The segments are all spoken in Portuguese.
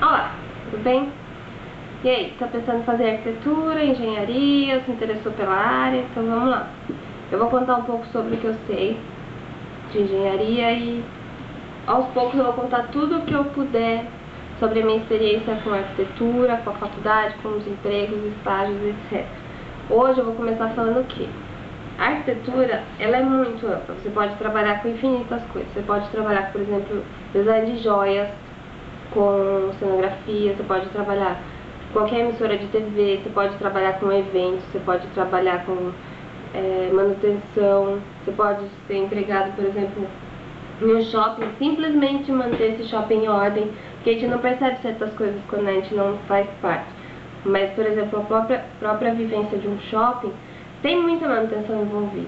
Olá, tudo bem? E aí, tá pensando em fazer arquitetura, engenharia, se interessou pela área? Então vamos lá. Eu vou contar um pouco sobre o que eu sei de engenharia e aos poucos eu vou contar tudo o que eu puder sobre a minha experiência com arquitetura, com a faculdade, com os empregos, estágios, etc. Hoje eu vou começar falando o quê? A arquitetura, ela é muito ampla, você pode trabalhar com infinitas coisas. Você pode trabalhar, por exemplo, design de joias, com cenografia, você pode trabalhar com qualquer emissora de TV, você pode trabalhar com eventos, você pode trabalhar com manutenção, você pode ser empregado, por exemplo, em um shopping, simplesmente manter esse shopping em ordem, porque a gente não percebe certas coisas quando a gente não faz parte. Mas, por exemplo, a própria vivência de um shopping tem muita manutenção envolvida.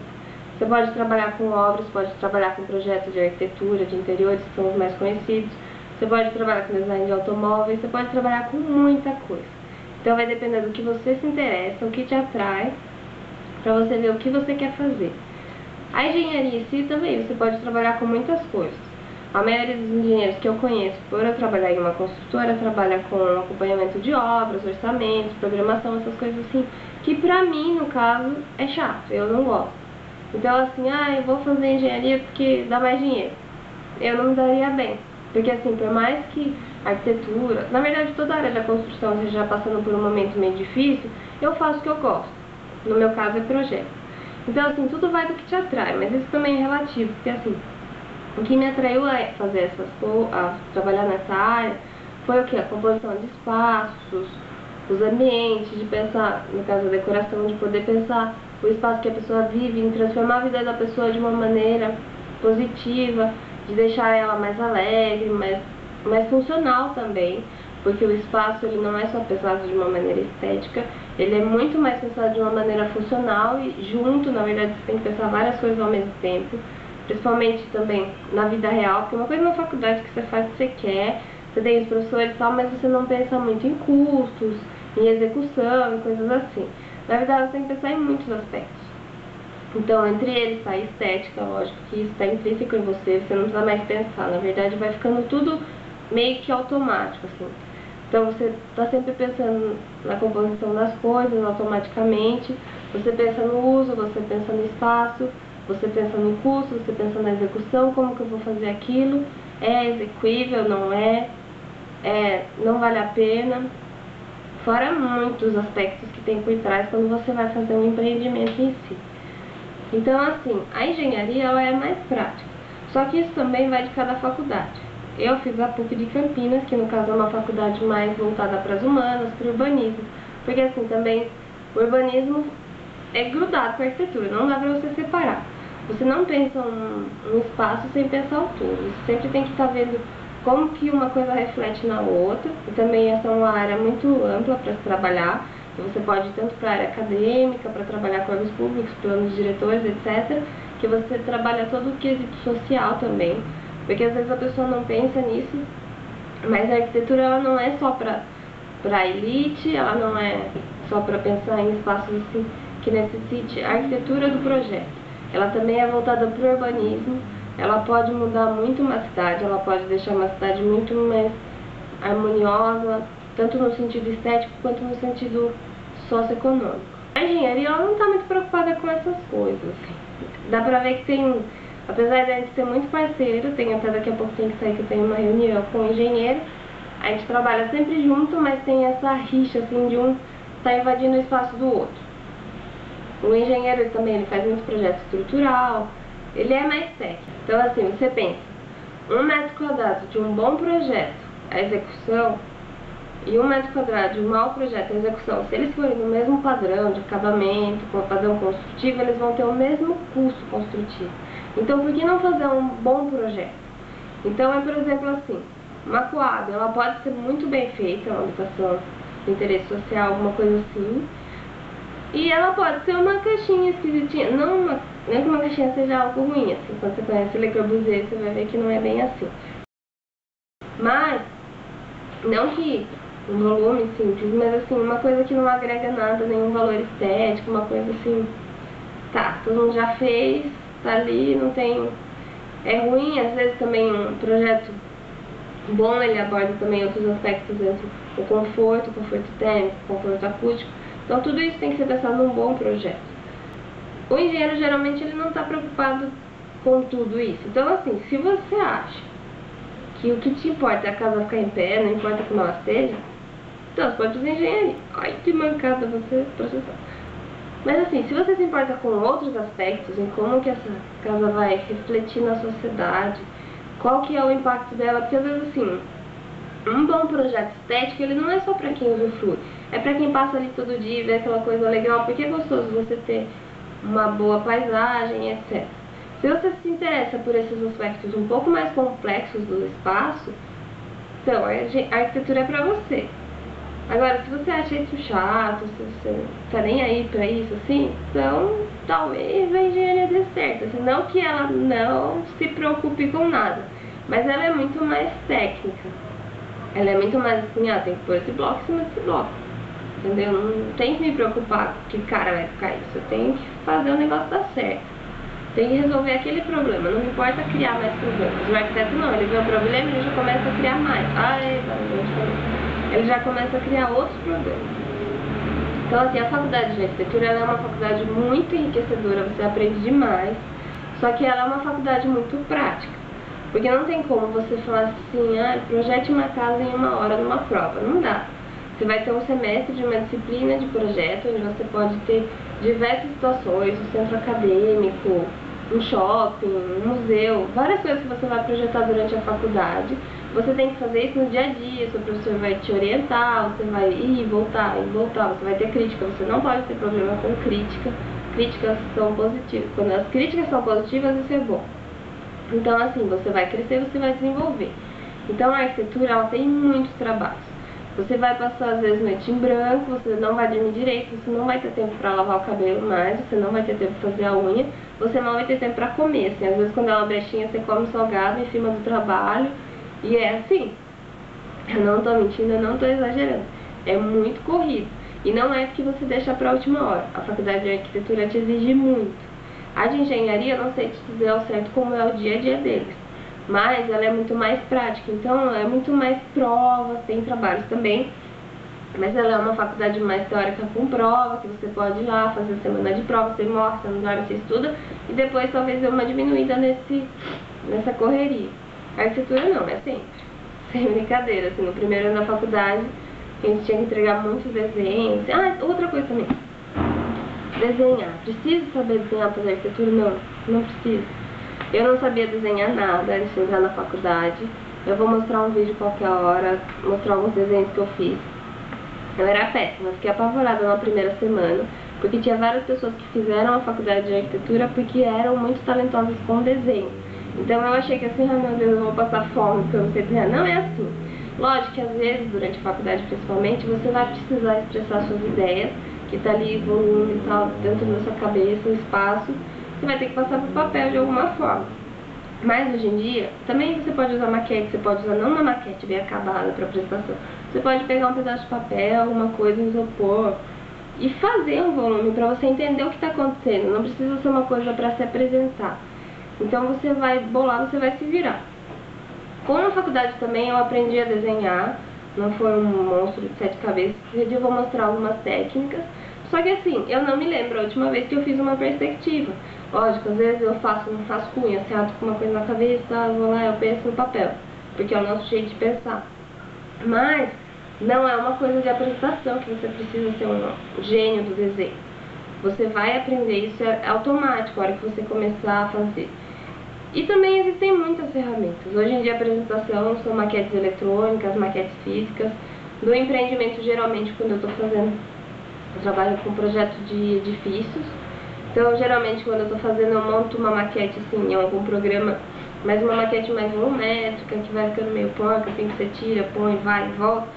Você pode trabalhar com obras, pode trabalhar com projetos de arquitetura, de interiores, que são os mais conhecidos. Você pode trabalhar com design de automóveis, você pode trabalhar com muita coisa. Então vai depender do que você se interessa, o que te atrai, para você ver o que você quer fazer. A engenharia em si também, você pode trabalhar com muitas coisas. A maioria dos engenheiros que eu conheço, por eu trabalhar em uma construtora, trabalha com acompanhamento de obras, orçamentos, programação, essas coisas assim, que pra mim, no caso, é chato, eu não gosto. Então assim, eu vou fazer engenharia porque dá mais dinheiro. Eu não me daria bem. Porque assim, por mais que a arquitetura, na verdade toda a área da construção esteja passando por um momento meio difícil, eu faço o que eu gosto. No meu caso é projeto. Então assim, tudo vai do que te atrai, mas isso também é relativo, porque assim, o que me atraiu a fazer essas coisas, a trabalhar nessa área, foi o que? A composição de espaços, os ambientes, de pensar, no caso da decoração, de poder pensar o espaço que a pessoa vive, em transformar a vida da pessoa de uma maneira positiva, de deixar ela mais alegre, mais funcional também, porque o espaço ele não é só pensado de uma maneira estética, ele é muito mais pensado de uma maneira funcional e junto, na verdade, você tem que pensar várias coisas ao mesmo tempo, principalmente também na vida real, porque uma coisa na faculdade que você faz o que você quer, você tem os professores e tal, mas você não pensa muito em custos, em execução e coisas assim. Na verdade, você tem que pensar em muitos aspectos. Então, entre eles está a estética, lógico que isso está intrínseco em você, você não precisa mais pensar. Na verdade, vai ficando tudo meio que automático, assim. Então, você está sempre pensando na composição das coisas automaticamente, você pensa no uso, você pensa no espaço, você pensa no custo, você pensa na execução, como que eu vou fazer aquilo, é execuível, não é, não vale a pena. Fora muitos aspectos que tem por trás quando você vai fazer um empreendimento em si. Então, assim, a engenharia ela é mais prática, só que isso também vai de cada faculdade. Eu fiz a PUC de Campinas, que no caso é uma faculdade mais voltada para as humanas, para o urbanismo, porque assim, também o urbanismo é grudado com a arquitetura, não dá para você separar. Você não pensa um espaço sem pensar o todo, você sempre tem que estar vendo como que uma coisa reflete na outra, e também essa é uma área muito ampla para se trabalhar. Você pode ir tanto para a área acadêmica, para trabalhar com órgãos públicos, planos de diretores, etc., que você trabalha todo o quesito social também, porque às vezes a pessoa não pensa nisso, mas a arquitetura ela não é só para a elite, ela não é só para pensar em espaços assim, que necessite a arquitetura do projeto. Ela também é voltada para o urbanismo, ela pode mudar muito uma cidade, ela pode deixar uma cidade muito mais harmoniosa, tanto no sentido estético quanto no sentido socioeconômico. A engenharia ela não está muito preocupada com essas coisas. Dá pra ver que tem, apesar de a gente ser muito parceiro, tem até daqui a pouco tem que sair que eu tenho uma reunião com o engenheiro, a gente trabalha sempre junto, mas tem essa rixa assim de um tá invadindo o espaço do outro. O engenheiro ele também ele faz muito projeto estrutural, ele é mais técnico. Então assim, você pensa, 1 metro quadrado de um bom projeto, a execução, e 1 metro quadrado de um mau projeto, a execução, se eles forem no mesmo padrão de acabamento, com o padrão construtivo, eles vão ter o mesmo custo construtivo. Então, por que não fazer um bom projeto? Então, por exemplo, assim, uma Coab, ela pode ser muito bem feita, uma habitação de interesse social, alguma coisa assim, e ela pode ser uma caixinha esquisitinha, não que uma caixinha seja algo ruim, assim, quando você conhece Le Corbusier, você vai ver que não é bem assim. Mas, não que um volume simples, mas assim, uma coisa que não agrega nada, nenhum valor estético, uma coisa assim, tá, todo mundo já fez, tá ali, não tem, é ruim, às vezes também um projeto bom, ele aborda também outros aspectos dentro, o conforto térmico, o conforto acústico. Então tudo isso tem que ser pensado num bom projeto. O engenheiro geralmente ele não está preocupado com tudo isso. Então assim, se você acha que o que te importa é a casa ficar em pé, não importa como ela esteja, então você pode fazer engenharia. Ai, que mancada você processar. Mas assim, se você se importa com outros aspectos, em como que essa casa vai refletir na sociedade, qual que é o impacto dela, porque às vezes assim, um bom projeto estético, ele não é só para quem usufrui, é para quem passa ali todo dia e vê aquela coisa legal, porque é gostoso você ter uma boa paisagem, etc. Se você se interessa por esses aspectos um pouco mais complexos do espaço, então a arquitetura é para você. Agora, se você acha isso chato, se você não tá nem aí pra isso, assim, então talvez a engenharia dê certo. Assim, não que ela não se preocupe com nada, mas ela é muito mais técnica. Ela é muito mais assim, tem que pôr esse bloco em cima desse bloco. Entendeu? Não tem que me preocupar que cara vai ficar isso. Eu tenho que fazer o negócio dar certo. Tem que resolver aquele problema. Não me importa criar mais problemas. O arquiteto não, ele vê o problema e ele já começa a criar mais. Ele já começa a criar outros problemas. Então assim, a faculdade de arquitetura ela é uma faculdade muito enriquecedora, você aprende demais, só que ela é uma faculdade muito prática. Porque não tem como você falar assim, projete uma casa em 1 hora numa prova. Não dá. Você vai ter um semestre de uma disciplina de projeto, onde você pode ter diversas situações, um centro acadêmico, um shopping, um museu, várias coisas que você vai projetar durante a faculdade. Você tem que fazer isso no dia a dia, seu professor vai te orientar, você vai ir e voltar, você vai ter crítica, você não pode ter problema com crítica. Críticas são positivas. Quando as críticas são positivas, isso é bom. Então assim, você vai crescer, você vai desenvolver. Então a arquitetura, ela tem muitos trabalhos. Você vai passar às vezes noite em branco, você não vai dormir direito, você não vai ter tempo para lavar o cabelo mais, você não vai ter tempo para fazer a unha, você não vai ter tempo para comer, assim, às vezes quando é uma brechinha você come salgado em cima do trabalho, e é assim. Eu não tô mentindo, eu não tô exagerando. É muito corrido. E não é porque você deixa para a última hora. A faculdade de arquitetura te exige muito. A de engenharia, eu não sei te dizer ao certo como é o dia a dia deles, mas ela é muito mais prática, então é muito mais provas, tem trabalhos também, mas ela é uma faculdade mais teórica com prova, que você pode ir lá fazer semana de prova, você mostra, não dorme, você estuda, e depois talvez dê uma diminuída nessa correria. A arquitetura não, é sempre, sem brincadeira, assim, no primeiro ano da faculdade, a gente tinha que entregar muitos desenhos. Outra coisa também, desenhar. Preciso saber desenhar para a arquitetura? Não, não preciso. Eu não sabia desenhar nada antes de entrar na faculdade. Eu vou mostrar um vídeo qualquer hora, mostrar alguns desenhos que eu fiz. Eu era péssima, fiquei apavorada na primeira semana, porque tinha várias pessoas que fizeram a faculdade de arquitetura porque eram muito talentosas com desenho. Então eu achei que assim, meu Deus, eu vou passar fome porque eu não sei desenhar. Não é assim. Lógico que às vezes, durante a faculdade principalmente, você vai precisar expressar suas ideias, que tá ali volume e tal, dentro da sua cabeça, o espaço. Você vai ter que passar por papel de alguma forma. Mas hoje em dia, também você pode usar maquete, você pode usar não uma maquete bem acabada para apresentação. Você pode pegar um pedaço de papel, alguma coisa em isopor e fazer um volume para você entender o que está acontecendo. Não precisa ser uma coisa para se apresentar. Então você vai bolar, você vai se virar. Com a faculdade também eu aprendi a desenhar, não foi um monstro de 7 cabeças. Hoje eu vou mostrar algumas técnicas. Só que assim, eu não me lembro a última vez que eu fiz uma perspectiva. Lógico, às vezes eu faço um rascunho, assim, com uma coisa na cabeça, eu vou lá, eu penso no papel, porque é o nosso jeito de pensar. Mas não é uma coisa de apresentação que você precisa ser um gênio do desenho. Você vai aprender, isso é automático a hora que você começar a fazer. E também existem muitas ferramentas. Hoje em dia a apresentação são maquetes eletrônicas, maquetes físicas. No empreendimento, geralmente, quando eu estou fazendo, eu trabalho com projetos de edifícios. Então, geralmente, quando eu estou fazendo, eu monto uma maquete assim, em algum programa, mas uma maquete mais volumétrica, que vai ficando meio porca, assim, que você tira, põe, vai e volta.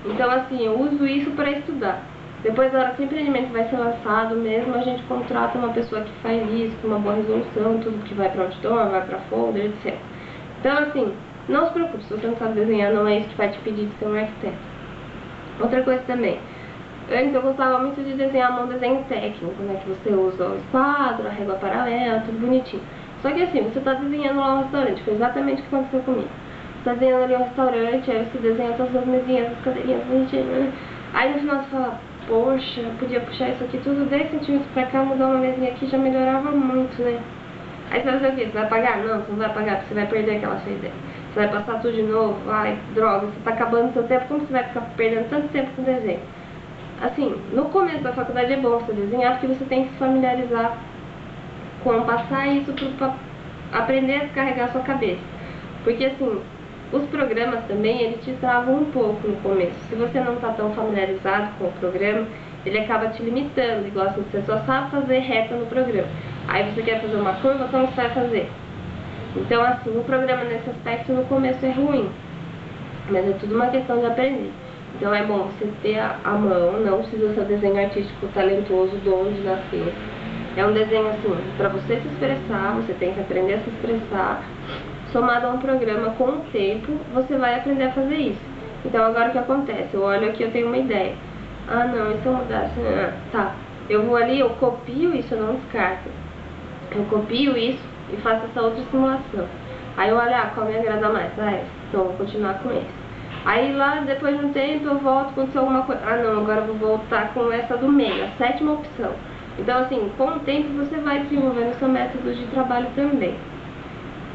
Então, assim, eu uso isso para estudar. Depois, na hora que o empreendimento vai ser lançado mesmo, a gente contrata uma pessoa que faz isso, com uma boa resolução, tudo que vai para outdoor, vai para folder, etc. Então, assim, não se preocupe, se você não sabe desenhar, não é isso que vai te pedir de ser um arquiteto. Outra coisa também, antes eu gostava muito de desenhar um desenho técnico, né, que você usa o esquadro, a régua paralela, tudo bonitinho. Só que assim, você está desenhando lá no restaurante, foi exatamente o que aconteceu comigo. tá desenhando ali um restaurante, aí você desenha todas as mesinhas, as cadeirinhas bonitinhas, né? Aí no final você fala, poxa, podia puxar isso aqui tudo 10 centímetros pra cá, mudar uma mesinha aqui, já melhorava muito, né? Aí você vai fazer o quê? Você vai apagar? Não, você não vai apagar, porque você vai perder aquela sua ideia. Você vai passar tudo de novo, ai, droga, você tá acabando seu tempo, como você vai ficar perdendo tanto tempo com desenho? Assim, no começo da faculdade é bom você desenhar, porque você tem que se familiarizar com passar isso pra aprender a descarregar a sua cabeça. Porque assim, os programas também, eles te travam um pouco no começo. Se você não está tão familiarizado com o programa, ele acaba te limitando, igual assim, você só sabe fazer reta no programa. Aí você quer fazer uma curva, como você vai fazer? Então assim, o programa nesse aspecto no começo é ruim, mas é tudo uma questão de aprender. Então é bom você ter a mão, não precisa ser um desenho artístico talentoso, dom de nascer. É um desenho assim, para você se expressar, você tem que aprender a se expressar. Somado a um programa, com o tempo, você vai aprender a fazer isso. Então agora o que acontece? Eu olho aqui, eu tenho uma ideia. Ah não, e se eu mudasse? Tá, eu vou ali, eu copio isso, eu não descarto. Eu copio isso e faço essa outra simulação. Aí eu olho, qual me agrada mais? Essa. Então eu vou continuar com esse. Aí lá, depois de um tempo, eu volto, aconteceu alguma coisa. Ah não, agora eu vou voltar com essa do meio, a 7ª opção. Então assim, com o tempo você vai desenvolvendo seu método de trabalho também.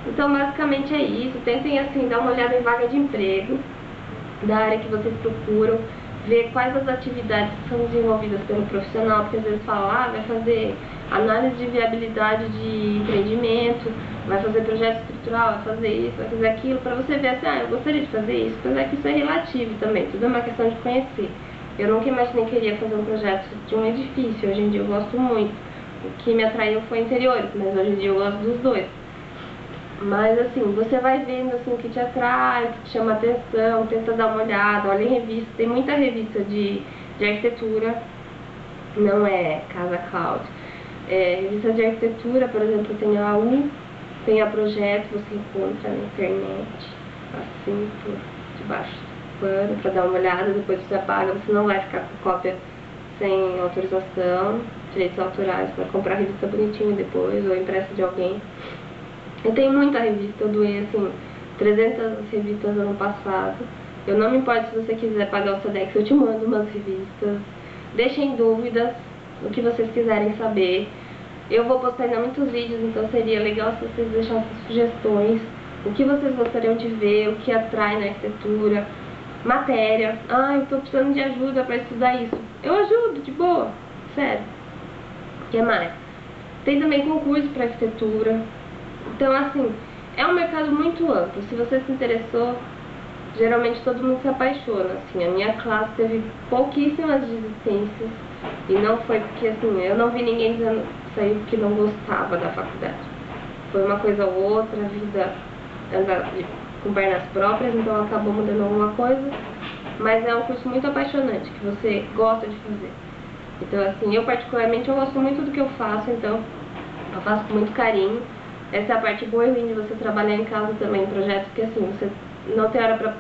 Então basicamente é isso, tentem assim dar uma olhada em vaga de emprego da área que vocês procuram, ver quais as atividades que são desenvolvidas pelo profissional, porque às vezes fala, vai fazer análise de viabilidade de empreendimento, vai fazer projeto estrutural, vai fazer isso, vai fazer aquilo, para você ver assim, eu gostaria de fazer isso, apesar que isso é relativo também, tudo é uma questão de conhecer. Eu nunca imaginei que queria fazer um projeto de um edifício, hoje em dia eu gosto muito. O que me atraiu foi interiores, mas hoje em dia eu gosto dos dois. Mas assim, você vai vendo assim, o que te atrai, o que te chama atenção, tenta dar uma olhada, olha em revista, tem muita revista de arquitetura, não é Casa Cloud. Revista de arquitetura, por exemplo, tem a AU, tem a Projeto, você encontra na internet, assim, por debaixo do pano, para dar uma olhada, depois você apaga, você não vai ficar com cópia sem autorização, direitos autorais, para comprar a revista bonitinha depois, ou impressa de alguém. Eu tenho muita revista, eu doei assim 300 revistas ano passado. Eu não me importo se você quiser pagar o Sedex, eu te mando umas revistas. Deixem dúvidas, o que vocês quiserem saber. Eu vou postar ainda muitos vídeos, então seria legal se vocês deixassem sugestões. O que vocês gostariam de ver, o que atrai na arquitetura. Matéria. Eu tô precisando de ajuda para estudar isso. Eu ajudo, de boa, sério. O que mais? Tem também concurso para arquitetura. Então, assim, é um mercado muito amplo. Se você se interessou, geralmente todo mundo se apaixona. Assim, a minha classe teve pouquíssimas desistências. E não foi porque, assim, eu não vi ninguém dizendo sair porque não gostava da faculdade. Foi uma coisa ou outra, a vida anda com pernas próprias, então acabou mudando alguma coisa. Mas é um curso muito apaixonante, que você gosta de fazer. Então, assim, eu particularmente eu gosto muito do que eu faço, então eu faço com muito carinho. Essa é a parte boa e ruim de você trabalhar em casa também em projetos, porque assim, você não tem hora pra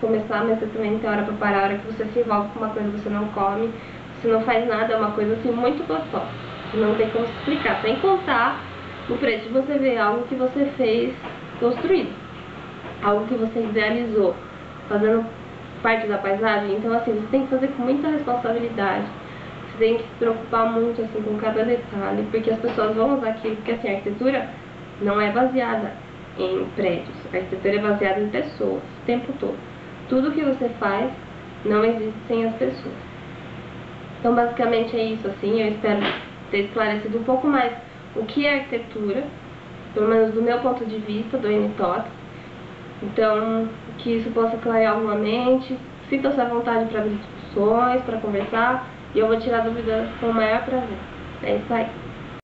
começar, mas você também não tem hora pra parar. A hora que você se envolve com uma coisa, você não come, você não faz nada, é uma coisa assim muito gostosa. Não tem como explicar, sem contar o preço de você ver algo que você fez construído, algo que você idealizou, fazendo parte da paisagem. Então assim, você tem que fazer com muita responsabilidade. Você tem que se preocupar muito assim com cada detalhe, porque as pessoas vão usar aquilo, porque assim, a arquitetura não é baseada em prédios, a arquitetura é baseada em pessoas, o tempo todo. Tudo que você faz não existe sem as pessoas. Então basicamente é isso, assim, eu espero ter esclarecido um pouco mais o que é arquitetura, pelo menos do meu ponto de vista, do NTOTS. Então, que isso possa clarear alguma mente, sinta-se à vontade para abrir discussões, para conversar, e eu vou tirar dúvidas com o maior prazer. É isso aí.